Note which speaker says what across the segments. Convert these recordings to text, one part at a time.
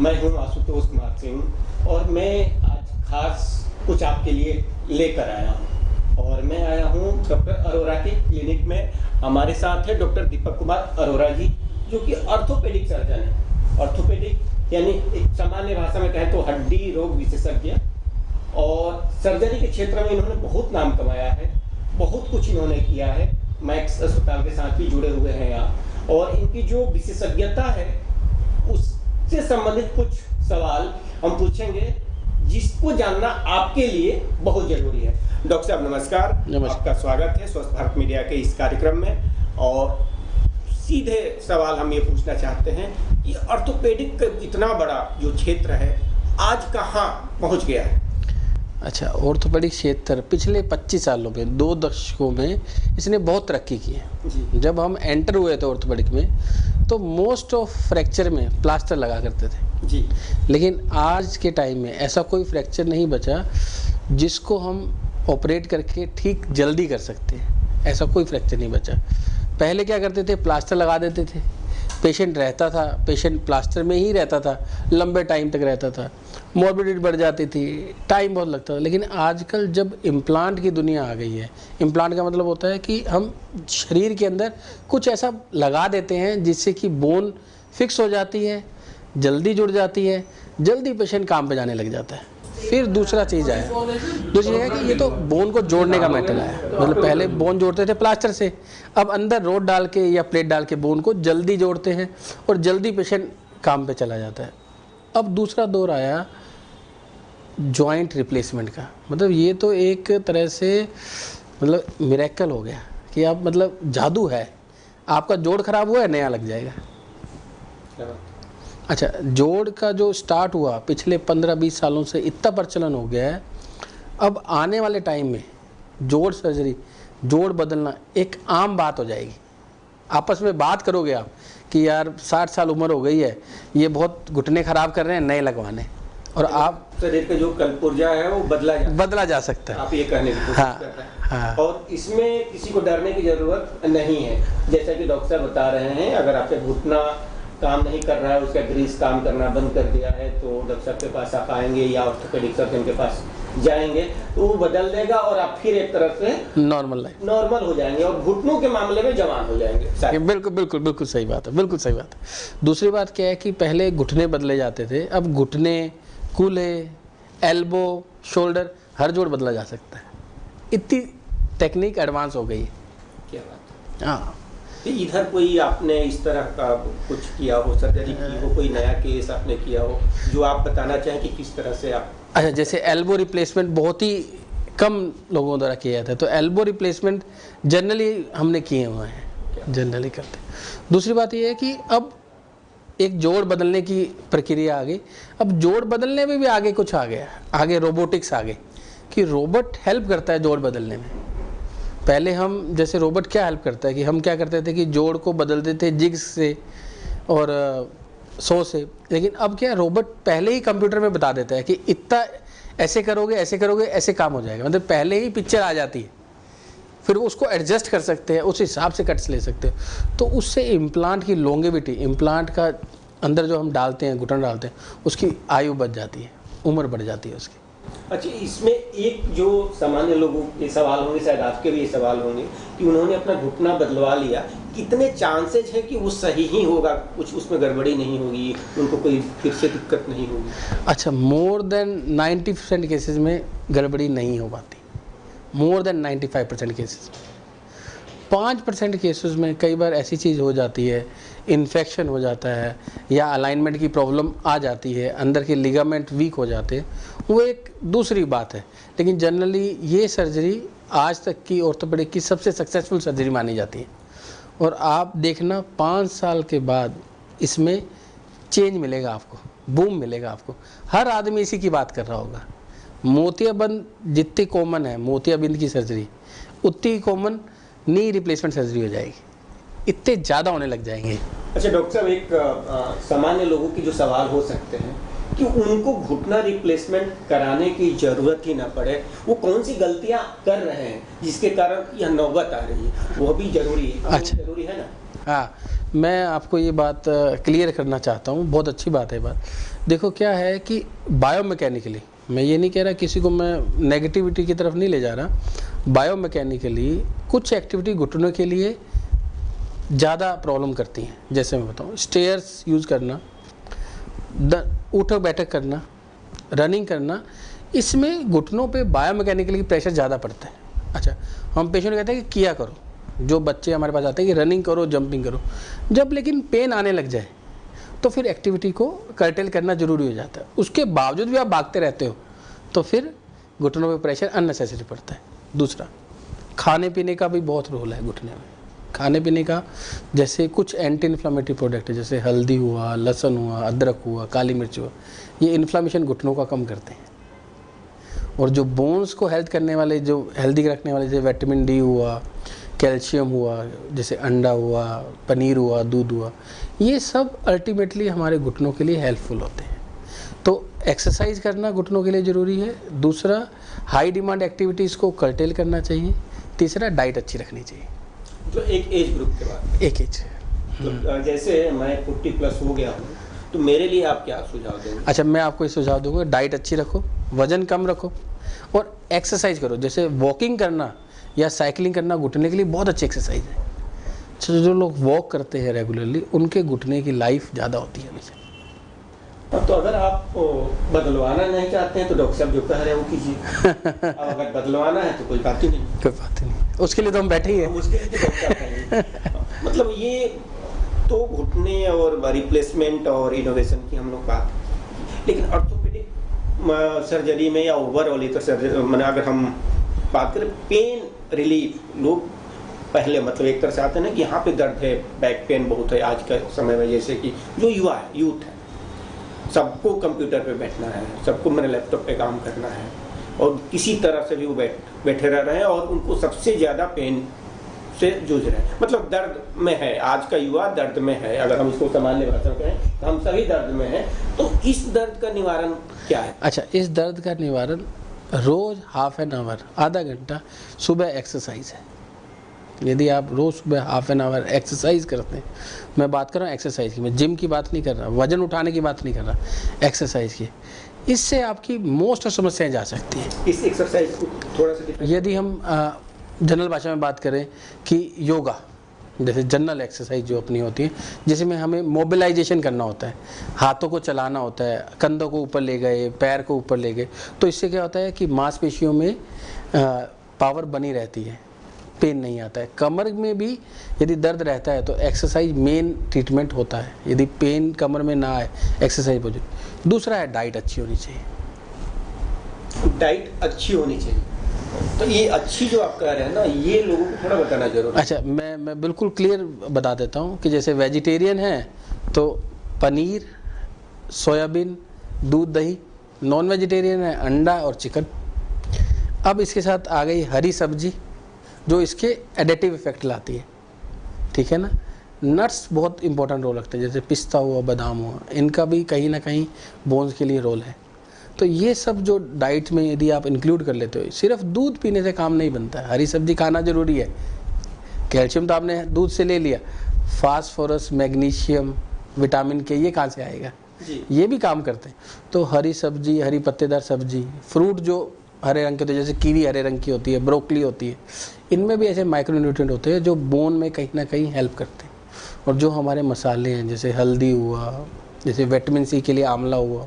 Speaker 1: मैं हूं आशुतोष कुमार सिंह और मैं आज खास कुछ आपके लिए लेकर आया हूं। और मैं आया हूं डॉक्टर अरोरा के क्लिनिक में। हमारे साथ है डॉक्टर दीपक कुमार अरोरा जी, जो कि ऑर्थोपेडिक सर्जन है। ऑर्थोपेडिक यानी एक सामान्य भाषा में कहें तो हड्डी रोग विशेषज्ञ। और सर्जरी के क्षेत्र में इन्होंने बहुत नाम कमाया है, बहुत कुछ इन्होंने किया है। मैक्स अस्पताल के साथ भी जुड़े हुए हैं यहाँ। और इनकी जो विशेषज्ञता है उससे संबंधित कुछ सवाल हम पूछेंगे, जिसको जानना आपके लिए बहुत जरूरी है। डॉक्टर साहब नमस्कार। आपका स्वागत है स्वस्थ भारत मीडिया के इस कार्यक्रम में। और सीधे सवाल हम ये पूछना चाहते हैं कि ऑर्थोपेडिक का इतना बड़ा जो क्षेत्र है आज कहाँ पहुँच गया है?
Speaker 2: अच्छा, ऑर्थोपेडिक क्षेत्र पिछले 25 सालों में 2 दशकों में इसने बहुत तरक्की की है। जब हम एंटर हुए थे ऑर्थोपेडिक में तो मोस्ट ऑफ फ्रैक्चर में प्लास्टर लगा करते थे
Speaker 1: जी,
Speaker 2: लेकिन आज के टाइम में ऐसा कोई फ्रैक्चर नहीं बचा जिसको हम ऑपरेट करके ठीक जल्दी कर सकते हैं। ऐसा कोई फ्रैक्चर नहीं बचा। पहले क्या करते थे, प्लास्टर लगा देते थे, पेशेंट रहता था, पेशेंट प्लास्टर में ही रहता था, लंबे टाइम तक रहता था, मॉर्बिडिटी बढ़ जाती थी, टाइम बहुत लगता था। लेकिन आजकल जब इम्प्लांट की दुनिया आ गई है, इम्प्लांट का मतलब होता है कि हम शरीर के अंदर कुछ ऐसा लगा देते हैं जिससे कि बोन फिक्स हो जाती है, जल्दी जुड़ जाती है, जल्दी पेशेंट काम पे जाने लग जाता है। फिर दूसरा चीज़ आया, दूसरी है कि ये तो बोन को जोड़ने का मेथड आया। मतलब पहले बोन जोड़ते थे प्लास्टर से, अब अंदर रोड डाल के या प्लेट डाल के बोन को जल्दी जोड़ते हैं और जल्दी पेशेंट काम पे चला जाता है। अब दूसरा दौर आया जॉइंट रिप्लेसमेंट का। मतलब ये तो एक तरह से मतलब मिरेकल हो गया कि आप मतलब जादू है, आपका जोड़ खराब हुआ है नया लग जाएगा। अच्छा, जोड़ का जो स्टार्ट हुआ पिछले 15-20 सालों से इतना प्रचलन हो गया है। अब आने वाले टाइम में जोड़ सर्जरी, जोड़ बदलना एक आम बात हो जाएगी। आपस में बात करोगे आप कि यार 60 साल उम्र हो गई है, ये बहुत घुटने ख़राब कर रहे हैं, नए लगवाने। और आप
Speaker 1: शरीर का जो कलपुर्जा है वो बदला जा सकता है, आप ये कहने की कोशिश कर रहे हैं।
Speaker 2: हाँ।
Speaker 1: और इसमें किसी को डरने की जरूरत नहीं है। जैसा कि डॉक्टर साहब बता रहे हैं, अगर आपका घुटना काम नहीं कर रहा है, उसका ग्रीस काम करना बंद कर दिया है, तो डॉक्टर साहब के पास आप आएंगे या ऑर्थोपेडिक सर्जन के पास जाएंगे तो वो बदल देगा और आप फिर एक तरफ से नॉर्मल हो जाएंगे और घुटनों के मामले में जवान हो जाएंगे।
Speaker 2: बिल्कुल बिल्कुल बिल्कुल सही बात है, बिल्कुल सही बात है। दूसरी बात क्या है कि पहले घुटने बदले जाते थे, अब घुटने, कूल्हे, एल्बो, शोल्डर, हर जोड़ बदला जा सकता है। इतनी टेक्निक एडवांस हो गई है।
Speaker 1: क्या बात है।
Speaker 2: हाँ,
Speaker 1: तो इधर कोई आपने इस तरह का कुछ किया हो, सर्जरी की हो, कोई नया केस आपने किया हो जो आप बताना चाहें कि किस तरह से आप?
Speaker 2: अच्छा, जैसे एल्बो रिप्लेसमेंट बहुत ही कम लोगों द्वारा किया जाता है, तो एल्बो रिप्लेसमेंट जनरली हमने किए हुए हैं, जनरली करते हैं। दूसरी बात यह है कि अब एक जोड़ बदलने की प्रक्रिया आ गई। अब जोड़ बदलने में भी आगे कुछ आ गया, आगे रोबोटिक्स आ गई कि रोबोट हेल्प करता है जोड़ बदलने में। पहले हम जैसे रोबोट क्या हेल्प करता है कि हम क्या करते थे कि जोड़ को बदलते थे जिग्स से और सो से, लेकिन अब क्या रोबोट पहले ही कंप्यूटर में बता देता है कि इतना ऐसे करोगे, ऐसे करोगे, ऐसे काम हो जाएगा। मतलब पहले ही पिक्चर आ जाती है, फिर उसको एडजस्ट कर सकते हैं, उस हिसाब से कट्स ले सकते हैं। तो उससे इम्प्लांट की लॉन्गेविटी, इम्प्लांट का अंदर जो हम डालते हैं, घुटन डालते हैं, उसकी आयु बढ़ जाती है, उम्र बढ़ जाती है उसकी।
Speaker 1: अच्छा, इसमें एक जो सामान्य लोगों के सवाल होंगे, शायद आपके भी ये सवाल होंगे कि उन्होंने अपना घुटना बदलवा लिया, कितने चांसेज है कि वो सही ही होगा, कुछ उसमें गड़बड़ी नहीं होगी, उनको कोई फिर से दिक्कत नहीं होगी?
Speaker 2: अच्छा, मोर देन 90% केसेस में गड़बड़ी नहीं हो पाती, मोर देन 95% केसेस। 5% केसेस में कई बार ऐसी चीज़ हो जाती है, इन्फेक्शन हो जाता है या अलाइनमेंट की प्रॉब्लम आ जाती है, अंदर के लिगामेंट वीक हो जाते हैं, वो एक दूसरी बात है। लेकिन जनरली ये सर्जरी आज तक की ऑर्थोपेडिक की सबसे सक्सेसफुल सर्जरी मानी जाती है। और आप देखना 5 साल के बाद इसमें चेंज मिलेगा आपको, बूम मिलेगा आपको। हर आदमी इसी की बात कर रहा होगा। मोतियाबिंद जितनी कॉमन है, मोतियाबिंद की सर्जरी उतनी कॉमन नी रिप्लेसमेंट सर्जरी हो जाएगी, इतने ज़्यादा होने लग जाएंगे।
Speaker 1: अच्छा डॉक्टर साहब, एक सामान्य लोगों की जो सवाल हो सकते हैं कि उनको घुटना रिप्लेसमेंट कराने की जरूरत ही ना पड़े, वो कौन सी गलतियां कर रहे हैं जिसके कारण यह नौबत आ रही है, वो भी जरूरी है।
Speaker 2: अच्छा,
Speaker 1: जरूरी है ना?
Speaker 2: हाँ, मैं आपको ये बात क्लियर करना चाहता हूँ, बहुत अच्छी बात है बात। देखो क्या है कि बायोमैकेनिकली, मैं ये नहीं कह रहा किसी को मैं नेगेटिविटी की तरफ नहीं ले जा रहा, बायोमैकेनिकली कुछ एक्टिविटी घुटनों के लिए ज़्यादा प्रॉब्लम करती हैं। जैसे मैं बताऊँ, स्टेयर्स यूज़ करना, उठक बैठक करना, रनिंग करना, इसमें घुटनों पे बायोमैकेनिकली प्रेशर ज़्यादा पड़ता है। अच्छा, हम पेशेंट कहते हैं कि किया करो, जो बच्चे हमारे पास आते हैं कि रनिंग करो, जंपिंग करो, जब लेकिन पेन आने लग जाए तो फिर एक्टिविटी को कर्टेल करना ज़रूरी हो जाता है। उसके बावजूद भी आप भागते रहते हो तो फिर घुटनों पे प्रेशर अननेसेसरी पड़ता है। दूसरा, खाने पीने का भी बहुत रोल है घुटने में। खाने पीने का, जैसे कुछ एंटी इन्फ्लामेटरी प्रोडक्ट है, जैसे हल्दी हुआ, लहसुन हुआ, अदरक हुआ, काली मिर्च हुआ, ये इन्फ्लामेशन घुटनों का कम करते हैं। और जो बोन्स को हेल्थ करने वाले, जो हेल्दी रखने वाले, जैसे विटामिन डी हुआ, कैल्शियम हुआ, जैसे अंडा हुआ, पनीर हुआ, दूध हुआ, ये सब अल्टीमेटली हमारे घुटनों के लिए हेल्पफुल होते हैं। तो एक्सरसाइज करना घुटनों के लिए ज़रूरी है। दूसरा, हाई डिमांड एक्टिविटीज़ को कर्टेल करना चाहिए। तीसरा, डाइट अच्छी रखनी चाहिए।
Speaker 1: तो एक एज ग्रुप के बाद,
Speaker 2: एक एज,
Speaker 1: तो जैसे मैं 40+ हो गया हूँ, तो मेरे लिए आप क्या सुझाव देंगे?
Speaker 2: अच्छा, मैं आपको ये सुझाव दूंगा, डाइट अच्छी रखो, वजन कम रखो और एक्सरसाइज करो। जैसे वॉकिंग करना या साइकिलिंग करना घुटने के लिए बहुत अच्छी एक्सरसाइज है। अच्छा, जो लोग वॉक करते हैं रेगुलरली, उनके घुटने की लाइफ ज़्यादा होती है हमेशा।
Speaker 1: तो अगर आप बदलवाना नहीं चाहते हैं तो डॉक्टर साहब जो कह रहे हैं वो कीजिए। अब अगर बदलवाना है तो कोई बात ही नहीं।
Speaker 2: कोई बात ही नहीं, उसके लिए तो हम बैठे ही हैं।
Speaker 1: उसके लिए तो डॉक्टर कहेंगे। मतलब ये तो घुटने और रिप्लेसमेंट और इनोवेशन की हम लोग बात, लेकिन ऑर्थोपेडिक सर्जरी में या ओवरऑल इतर सर्जरी, मैंने अगर हम बात करें पेन रिलीफ, लोग पहले मतलब एक तरह से आते हैं ना कि यहाँ पे दर्द है, बैक पेन बहुत है आज के समय में। जैसे कि जो युवा है, यूथ है, सबको कंप्यूटर पे बैठना है, सबको मेरे लैपटॉप पे काम करना है और किसी तरह से भी वो बैठे रह रहे हैं और उनको सबसे ज़्यादा पेन से जूझ रहे हैं। मतलब दर्द में है, आज का युवा दर्द में है। अगर हम इसको सामान्य भाषा में कहें तो हम सभी दर्द में हैं। तो इस दर्द का निवारण क्या है?
Speaker 2: अच्छा, इस दर्द का निवारण रोज़ हाफ एन आवर, आधा घंटा सुबह एक्सरसाइज है। यदि आप रोज़ सुबह हाफ एन आवर एक्सरसाइज करते हैं, मैं बात कर रहा हूँ एक्सरसाइज की, मैं जिम की बात नहीं कर रहा, वजन उठाने की बात नहीं कर रहा, एक्सरसाइज की, इससे आपकी मोस्ट समस्याएं जा सकती हैं।
Speaker 1: इस एक्सरसाइज को थोड़ा सा,
Speaker 2: यदि हम जनरल भाषा में बात करें कि योगा, जैसे जनरल एक्सरसाइज जो अपनी होती है, जिसमें हमें मोबिलाइजेशन करना होता है, हाथों को चलाना होता है, कंधों को ऊपर ले गए, पैर को ऊपर ले गए, तो इससे क्या होता है कि मांसपेशियों में पावर बनी रहती है, पेन नहीं आता है। कमर में भी यदि दर्द रहता है तो एक्सरसाइज मेन ट्रीटमेंट होता है, यदि पेन कमर में ना आए, एक्सरसाइज बहुत। दूसरा है डाइट अच्छी होनी चाहिए।
Speaker 1: डाइट अच्छी होनी चाहिए, तो ये अच्छी जो आप कह रहे हैं ना, ये लोगों को थोड़ा बताना जरूरी है।
Speaker 2: अच्छा, मैं बिल्कुल क्लियर बता देता हूँ कि जैसे वेजिटेरियन है तो पनीर, सोयाबीन, दूध, दही। नॉन वेजिटेरियन है अंडा और चिकन। अब इसके साथ आ गई हरी सब्जी जो इसके एडिटिव इफेक्ट लाती है, ठीक है ना। नट्स बहुत इंपॉर्टेंट रोल रखते हैं, जैसे पिस्ता हुआ, बादाम हुआ, इनका भी कहीं ना कहीं बोन्स के लिए रोल है। तो ये सब जो डाइट में यदि आप इंक्लूड कर लेते हो, सिर्फ दूध पीने से काम नहीं बनता है, हरी सब्जी खाना जरूरी है। कैल्शियम तो आपने दूध से ले लिया, फास्फोरस, मैग्नीशियम, विटामिन के, ये कहाँ से आएगा जी? ये भी काम करते हैं। तो हरी सब्जी, हरी पत्तेदार सब्जी, फ्रूट जो हरे रंग के होते हैं, जैसे कीवी हरे रंग की होती है, ब्रोकली होती है, इनमें भी ऐसे माइक्रोन्यूट्रिएंट होते हैं जो बोन में कहीं ना कहीं हेल्प करते हैं। और जो हमारे मसाले हैं, जैसे हल्दी हुआ, जैसे विटामिन सी के लिए आंवला हुआ,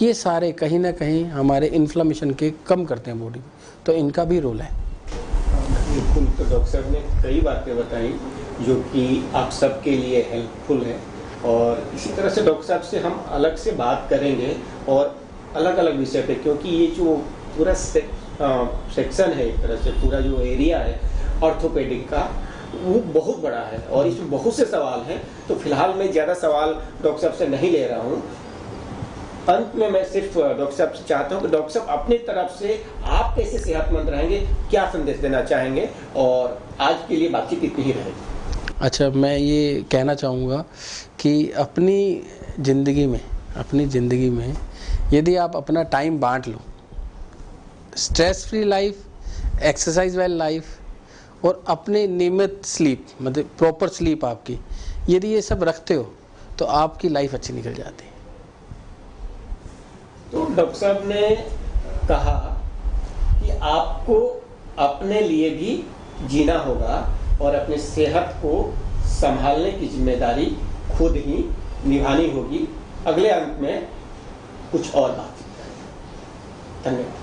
Speaker 2: ये सारे कहीं ना कहीं हमारे इन्फ्लेमेशन के कम करते हैं बॉडी में, तो इनका भी रोल है।
Speaker 1: बिल्कुल, तो डॉक्टर साहब ने कई बातें बताई जो कि आप सबके लिए हेल्पफुल है, और इसी तरह से डॉक्टर साहब से हम अलग से बात करेंगे और अलग अलग विषय पे, क्योंकि ये जो पूरा सेक्शन है, एक तरह से पूरा जो एरिया है ऑर्थोपेडिक का, वो बहुत बड़ा है और इसमें बहुत से सवाल हैं। तो फिलहाल मैं ज़्यादा सवाल डॉक्टर साहब से नहीं ले रहा हूँ। अंत में मैं सिर्फ डॉक्टर साहब से चाहता हूँ कि डॉक्टर साहब अपनी तरफ से आप कैसे सेहतमंद रहेंगे, क्या संदेश देना चाहेंगे, और आज के लिए बातचीत इतनी ही रहेगी।
Speaker 2: अच्छा, मैं ये कहना चाहूँगा कि अपनी ज़िंदगी में यदि आप अपना टाइम बांट लो, स्ट्रेस फ्री लाइफ, एक्सरसाइज वाली लाइफ और अपने नियमित स्लीप, मतलब प्रॉपर स्लीप आपकी, यदि ये सब रखते हो तो आपकी लाइफ अच्छी निकल जाती है।
Speaker 1: तो डॉक्टर साहब ने कहा कि आपको अपने लिए भी जीना होगा और अपनी सेहत को संभालने की जिम्मेदारी खुद ही निभानी होगी। अगले अंक में कुछ और बातचीत करेंगे। धन्यवाद।